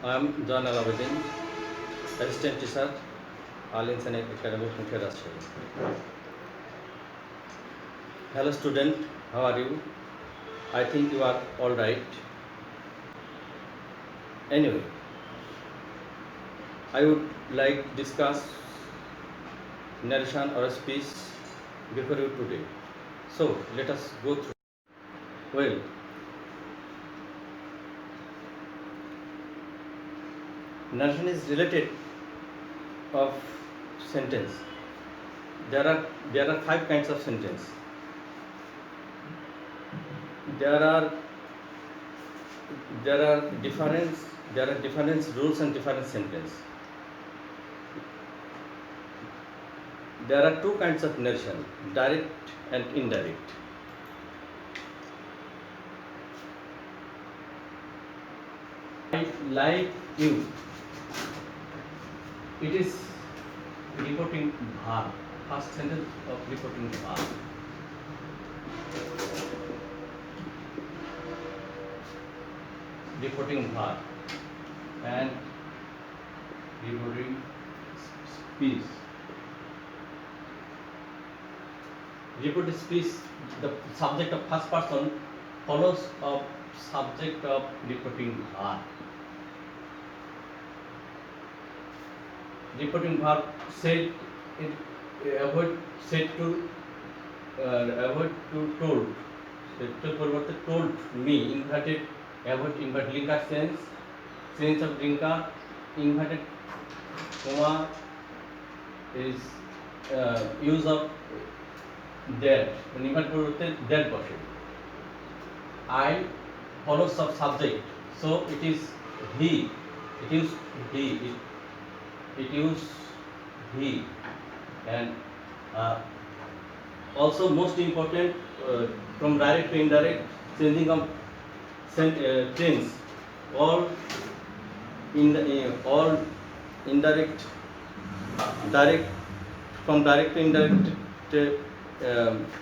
I am John Alabuddin, Assistant Teacher, Al Insani Academy from Rajshahi. Hello student, how are you? I think you are all right. Anyway, I would like to discuss narration or speech before you today. So let us go through. Well, narration is related of sentence. There are five kinds of sentence. There are different rules and different sentence. There are two kinds of narration, direct and indirect. I like you. It is reporting verb. First sentence of reporting verb. Reporting verb and reporting speech. Reported speech, the subject of first person follows of subject of reporting verb. Reporting verb said it avoid said to avoid to told. Said to পরিবর্তে told me inverted avoid invert linker sense of linker inverted comma is use of that invert পরিবর্তে that বসে I follows of subject so it is he it is he it use he and also most important from direct to indirect changing of tense all all indirect direct from direct to indirect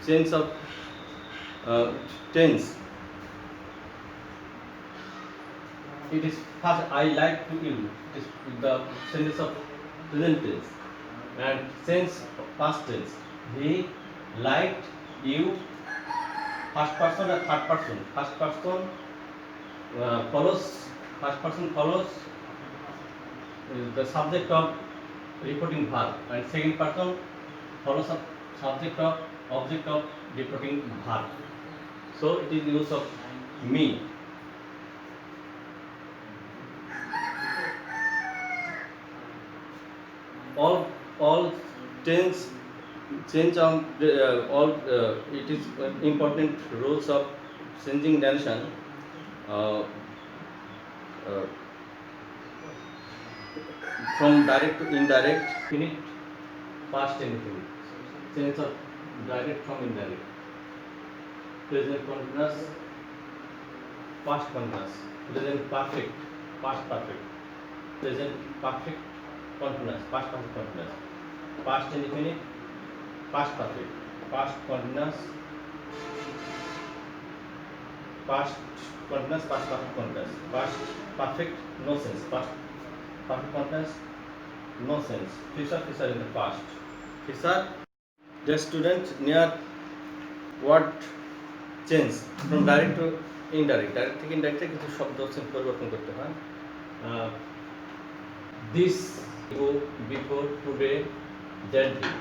change of tense. It is first I like to you. It is the sentence of present tense and sense of past tense. He liked you. First person or third person. First person follows. First person follows the subject of reporting verb, and second person follows the subject of object of reporting verb. So it is use of me. All tense change of all it is important rules of changing narration from direct to indirect infinite past infinite change of direct from indirect present continuous past continuous present perfect past perfect present perfect continuous past perfect continuous past indefinite past perfect past continuous past continuous past perfect continuous past perfect no sense past perfect continuous no sense future in the past future the student near what change from direct to indirect direct থেকে indirect কিছু শব্দ পরিবর্তন করতে হয় this go before today that day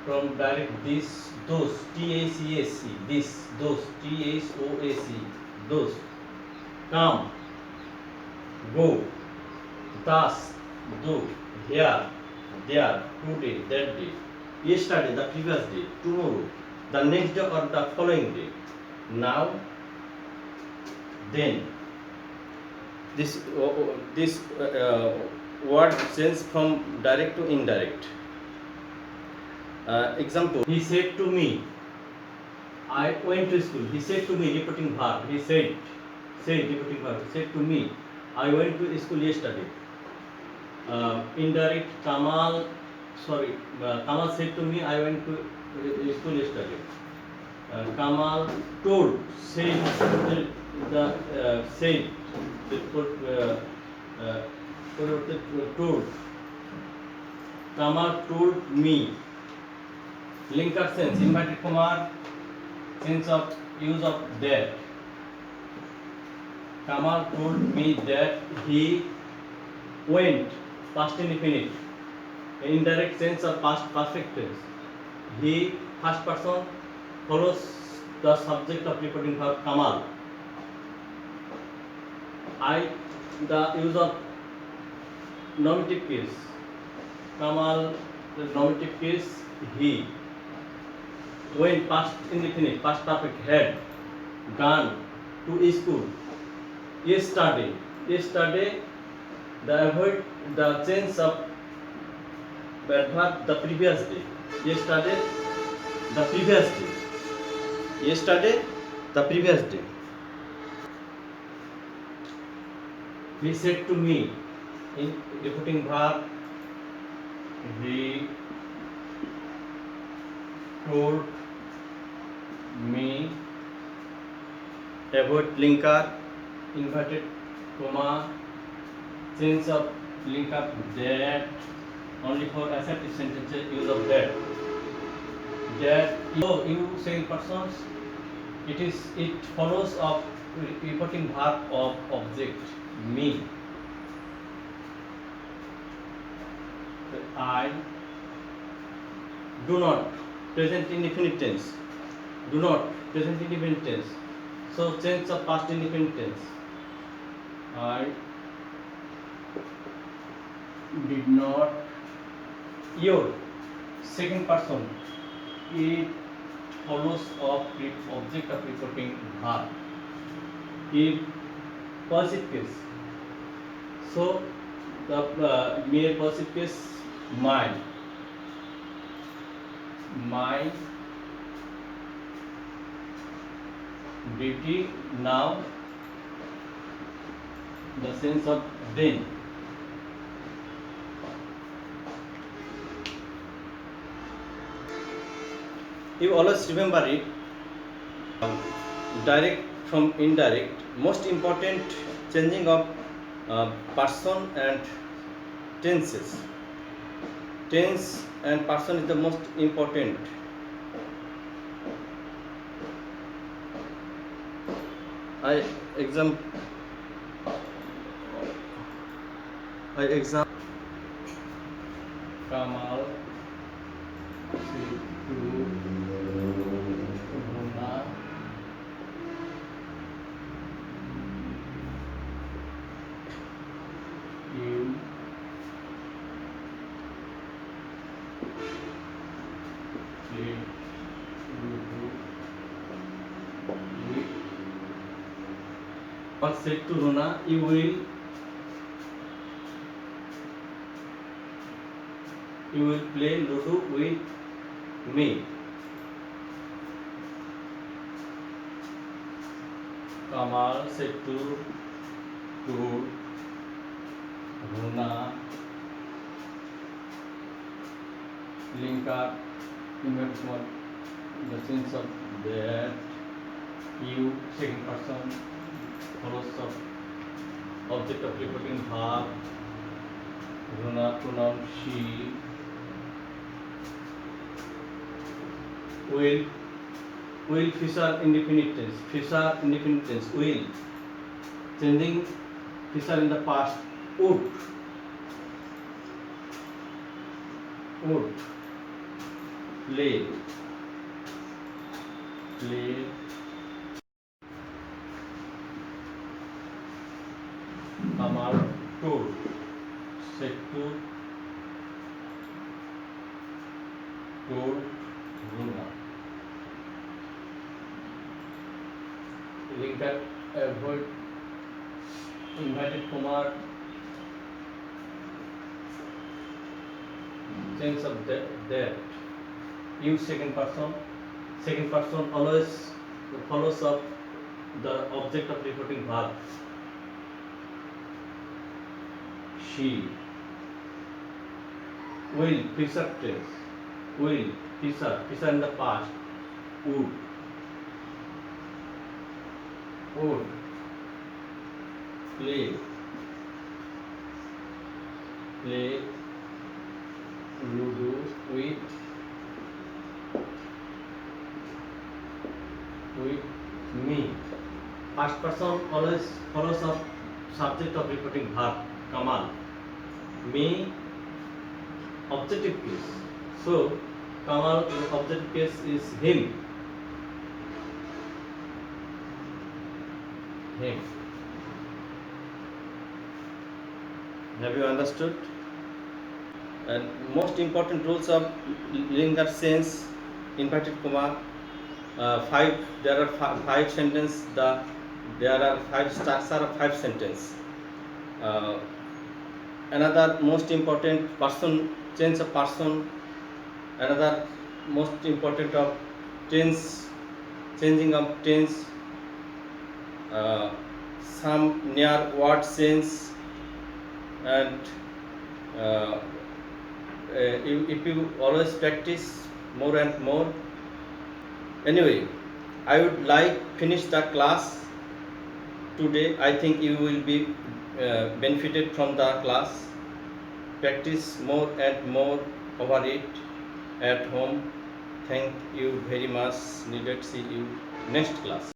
from direct this those TACAC this those THOAC those come go thus do here there today that day yesterday the previous day tomorrow the next day or the following day now then this word change from direct to indirect. Example, he said to me, I went to school. He said to me, repeating verb. He said repeating verb. He said to me, I went to school yesterday. Indirect, Kamal said to me, I went to school yesterday. Kamal told, said the said the told Kamar told me. Linkar sense inverted comma sense of use of that. Kamal told me that he went past indefinite. Indirect sense of past perfect tense. He first person follows the subject of reporting verb Kamal. I the use of nominative case. Kamal the nominative case he went past indefinite past perfect had gone to school yesterday. Yesterday the avoid the sense of verb the previous day. Yesterday the previous day. Yesterday the previous day. He said to me in repeating verb. He told me about linker inverted comma sense of linker that only for assertive sentences use of that you second persons it follows of reporting verb of object me. I do not present indefinite tense. Do not present indefinite tense. So tense of past indefinite tense. I did not. Your second person. It follows of object of reporting verb. In positive case. So the mere positive case my duty now the sense of then. You always remember it. Direct from indirect. Most important changing of person and tenses. Tense and person is the most important. I exam Kamal to Runa you But said to Runa, you will play Ludo with me. Kamal said to Runa, linker inverted the sense of that you second person follows of object of reporting verb. Runa pronoun she will feature indefinite tense. Feature indefinite tense will changing feature in the past would play Kamal told said to told Runa. Linker avoid inverted comma sense of that use second person always follows of the object of reporting verb she will feature tense will feature in the past would play Ludo with me. First person always follows up subject of repeating verb. Kamal. Me, objective case. So Kamal objective case is him. Have you understood? And most important rules of linear sense, inverted comma, there are five sentences. There are five structure of five sentences. Another most important person, change of person. Another most important of tense, changing of tense. Some near word sense, and if you always practice more and more. Anyway, I would like finish the class today. I think you will be benefited from the class. Practice more and more over it at home. Thank you very much. Needed. See you next class.